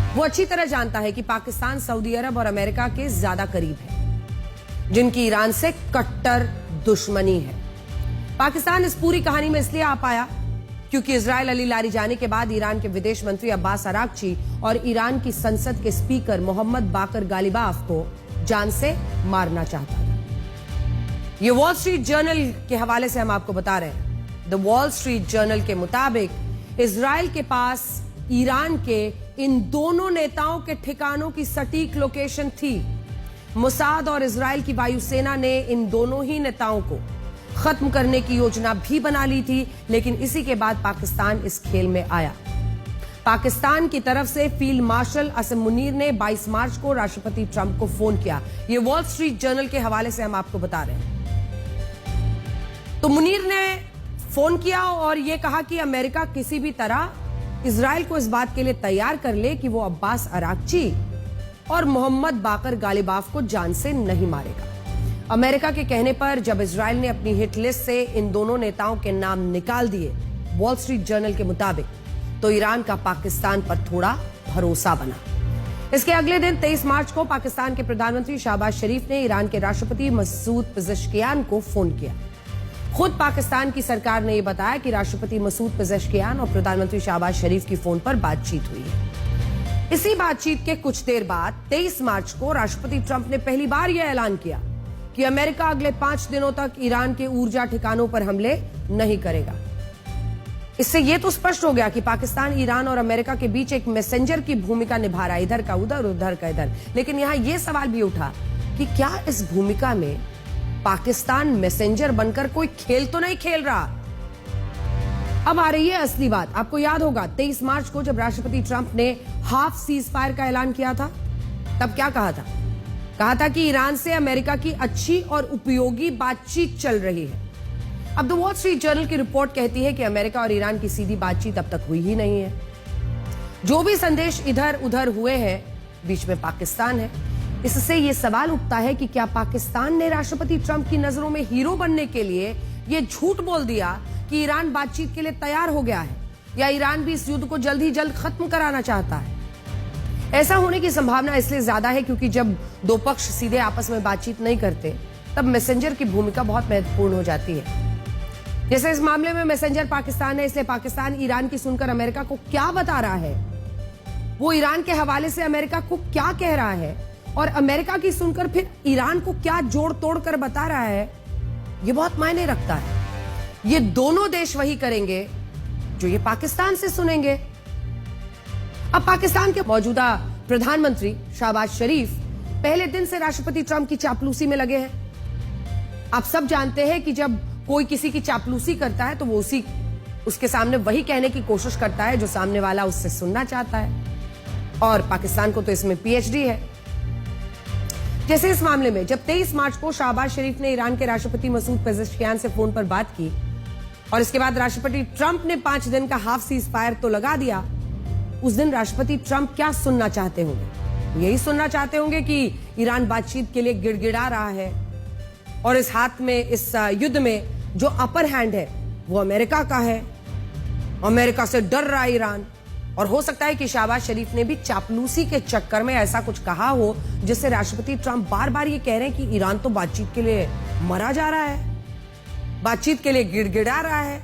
वो अच्छी तरह जानता है कि पाकिस्तान सऊदी अरब और अमेरिका के ज्यादा करीब है, जिनकी ईरान से कट्टर दुश्मनी है। पाकिस्तान इस पूरी कहानी में इसलिए आ पाया क्योंकि इजराइल अली लारीजानी के बाद ईरान के विदेश मंत्री अब्बास अरागची और ईरान की संसद के स्पीकर मोहम्मद बाकर गालिबाफ को जान से मारना चाहता था। ये वॉल स्ट्रीट जर्नल के हवाले से हम आपको बता रहे हैं। द वॉल स्ट्रीट जर्नल के मुताबिक इजराइल के पास ईरान के इन दोनों नेताओं के ठिकानों की सटीक लोकेशन थी। मोसाद और इजराइल की वायुसेना ने इन दोनों ही नेताओं को खत्म करने की योजना भी बना ली थी, लेकिन इसी के बाद पाकिस्तान इस खेल में आया। पाकिस्तान की तरफ से फील्ड मार्शल असम मुनीर ने 22 मार्च को राष्ट्रपति ट्रंप को फोन किया। ये वॉल स्ट्रीट जर्नल के हवाले से हम आपको बता रहे हैं। तो मुनीर ने फोन किया और यह कहा कि अमेरिका किसी भी तरह इजराइल को इस बात के लिए तैयार कर ले कि वो अब्बास अरागची और मोहम्मद बाकर गालिबाफ को जान से नहीं मारेगा। अमेरिका के कहने पर जब इजराइल ने अपनी हिट लिस्ट से इन दोनों नेताओं के नाम निकाल दिए, वॉल स्ट्रीट जर्नल के मुताबिक, तो ईरान का पाकिस्तान पर थोड़ा भरोसा बना। इसके अगले दिन 23 मार्च को पाकिस्तान के प्रधानमंत्री शहबाज शरीफ ने ईरान के राष्ट्रपति मसूद पेजेश्कियान को फोन किया। खुद पाकिस्तान की सरकार ने यह बताया कि राष्ट्रपति मसूद पेजेश्कियान और प्रधानमंत्री शहबाज शरीफ की फोन पर बातचीत हुई है। इसी बातचीत के कुछ देर बाद 23 मार्च को राष्ट्रपति ट्रंप ने पहली बार यह ऐलान किया कि अमेरिका अगले 5 दिनों तक ईरान के ऊर्जा ठिकानों पर हमले नहीं करेगा। इससे यह तो स्पष्ट हो गया कि पाकिस्तान ईरान और अमेरिका के बीच एक मैसेंजर की भूमिका निभा रहा है, इधर का उधर, उधर का इधर। लेकिन यहां यह सवाल भी उठा कि क्या इस भूमिका में पाकिस्तान मैसेंजर बनकर कोई खेल तो नहीं खेल रहा। अब आ रही है असली बात। आपको याद होगा 23 मार्च को जब राष्ट्रपति ट्रंप ने हाफ सीज फायर का ऐलान किया था, तब क्या कहा था? कहा था कि ईरान से अमेरिका की अच्छी और उपयोगी बातचीत चल रही है। अब द वॉल स्ट्रीट जर्नल की रिपोर्ट कहती है कि अमेरिका और ईरान की सीधी बातचीत अब तक हुई ही नहीं है। जो भी संदेश इधर उधर हुए हैं, बीच में पाकिस्तान है। इससे यह सवाल उठता है कि क्या पाकिस्तान ने राष्ट्रपति ट्रंप की नजरों में हीरो बनने के लिए यह झूठ बोल दिया कि ईरान बातचीत के लिए तैयार हो गया है, या ईरान भी इस युद्ध को जल्द ही जल्द खत्म कराना चाहता है? ऐसा होने की संभावना इसलिए ज्यादा है क्योंकि जब दो पक्ष सीधे आपस में बातचीत नहीं करते, तब मैसेंजर की भूमिका बहुत महत्वपूर्ण हो जाती है। जैसे इस मामले में मैसेंजर पाकिस्तान है, इसलिए पाकिस्तान ईरान की सुनकर अमेरिका को क्या बता रहा है, वो ईरान के हवाले से अमेरिका को क्या कह रहा है, और अमेरिका की सुनकर फिर ईरान को क्या जोड़ तोड़ कर बता रहा है, ये बहुत मायने रखता है। ये दोनों देश वही करेंगे जो ये पाकिस्तान से सुनेंगे। अब पाकिस्तान के मौजूदा प्रधानमंत्री शहबाज शरीफ पहले दिन से राष्ट्रपति ट्रंप की चापलूसी में लगे हैं। आप सब जानते हैं कि जब कोई किसी की चापलूसी करता है तो वो उसके सामने वही कहने की कोशिश करता है जो सामने वाला उससे सुनना चाहता है, और पाकिस्तान को तो इसमें पीएचडी है। जैसे इस मामले में जब 23 मार्च को शहबाज शरीफ ने ईरान के राष्ट्रपति मसूद पेजेश्कियान से फोन पर बात की और इसके बाद राष्ट्रपति ट्रंप ने 5 दिन का हाफ सीज फायर तो लगा दिया, उस दिन राष्ट्रपति ट्रंप क्या सुनना चाहते होंगे? यही सुनना चाहते होंगे कि ईरान बातचीत के लिए गिड़गिड़ा रहा है और इस हाथ में, इस युद्ध में जो अपर हैंड है वो अमेरिका का है, अमेरिका से डर रहा है ईरान। और हो सकता है कि शहबाज शरीफ ने भी चापलूसी के चक्कर में ऐसा कुछ कहा हो जिससे राष्ट्रपति ट्रंप बार बार ये कह रहे हैं कि ईरान तो बातचीत के लिए मरा जा रहा है, बातचीत के लिए गिड़गिड़ा रहा है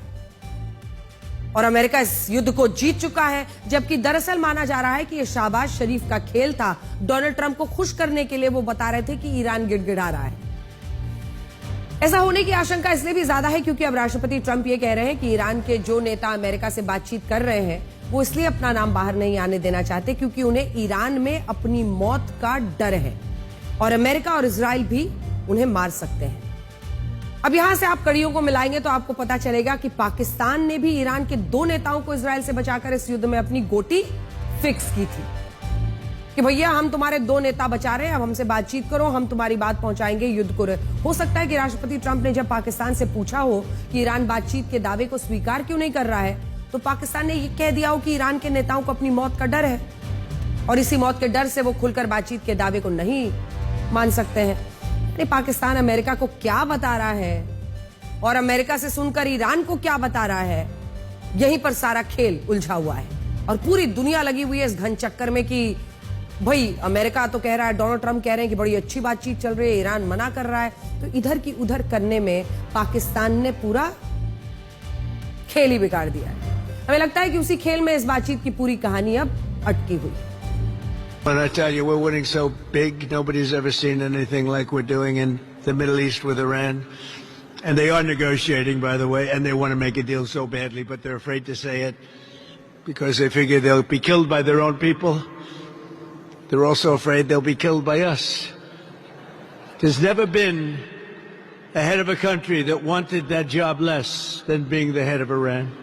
और अमेरिका इस युद्ध को जीत चुका है, जबकि दरअसल माना जा रहा है कि यह शहबाज शरीफ का खेल था। डोनाल्ड ट्रंप को खुश करने के लिए वो बता रहे थे कि ईरान गिड़गिड़ा रहा है। ऐसा होने की आशंका इसलिए भी ज्यादा है क्योंकि अब राष्ट्रपति ट्रंप ये कह रहे हैं कि ईरान के जो नेता अमेरिका से बातचीत कर रहे हैं वो इसलिए अपना नाम बाहर नहीं आने देना चाहते क्योंकि उन्हें ईरान में अपनी मौत का डर है और अमेरिका और इजराइल भी उन्हें मार सकते हैं। अब यहां से आप कड़ियों को मिलाएंगे तो आपको पता चलेगा कि पाकिस्तान ने भी ईरान के 2 नेताओं को इजराइल से बचाकर इस युद्ध में अपनी गोटी फिक्स की थी कि भैया हम तुम्हारे 2 नेता बचा रहे हैं, अब हमसे बातचीत करो, हम तुम्हारी बात पहुंचाएंगे युद्ध को। हो सकता है कि राष्ट्रपति ट्रंप ने जब पाकिस्तान से पूछा हो कि ईरान बातचीत के दावे को स्वीकार क्यों नहीं कर रहा है, तो पाकिस्तान ने यह कह दिया हो कि ईरान के नेताओं को अपनी मौत का डर है और इसी मौत के डर से वो खुलकर बातचीत के दावे को नहीं मान सकते हैं। पाकिस्तान अमेरिका को क्या बता रहा है और अमेरिका से सुनकर ईरान को क्या बता रहा है, यहीं पर सारा खेल उलझा हुआ है। और पूरी दुनिया लगी हुई है इस घन चक्कर में कि भाई अमेरिका तो कह रहा है, डोनाल्ड ट्रंप कह रहे हैं कि बड़ी अच्छी बातचीत चल रही है, ईरान मना कर रहा है, तो इधर की उधर करने में पाकिस्तान ने पूरा खेल ही बिगाड़ दिया है। हमें लगता है कि उसी खेल में इस बातचीत की पूरी कहानी अब अटकी हुई। When I tell you we're winning so big, nobody's ever seen anything like we're doing in the Middle East with Iran. And they are negotiating, by the way, and they want to make a deal so badly, but they're afraid to say it because they figure they'll be killed by their own people. They're also afraid they'll be killed by us. There's never been a head of a country that wanted that job less than being the head of Iran.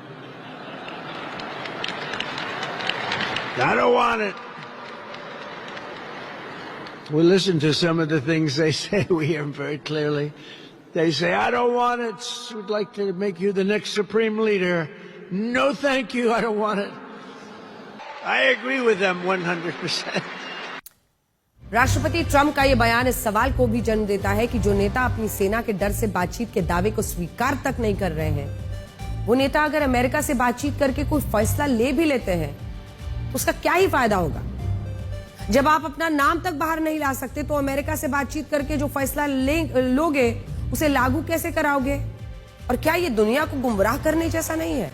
I don't want it. We listen to some of the things they say. We hear them very clearly. They say, I don't want it. We'd like to make you the next supreme leader. No, thank you. I don't want it. I agree with them 100%. राष्ट्रपति Trump का यह बयान इस सवाल को भी जन्म देता है कि जो नेता अपनी सेना के डर से बातचीत के दावे को स्वीकार तक नहीं कर रहे हैं, वो नेता अगर अमेरिका से बातचीत करके कोई फैसला ले भी लेते हैं, उसका क्या ही फायदा होगा। जब आप अपना नाम तक बाहर नहीं ला सकते तो अमेरिका से बातचीत करके जो फैसला लोगे उसे लागू कैसे कराओगे? और क्या ये दुनिया को गुमराह करने जैसा नहीं है?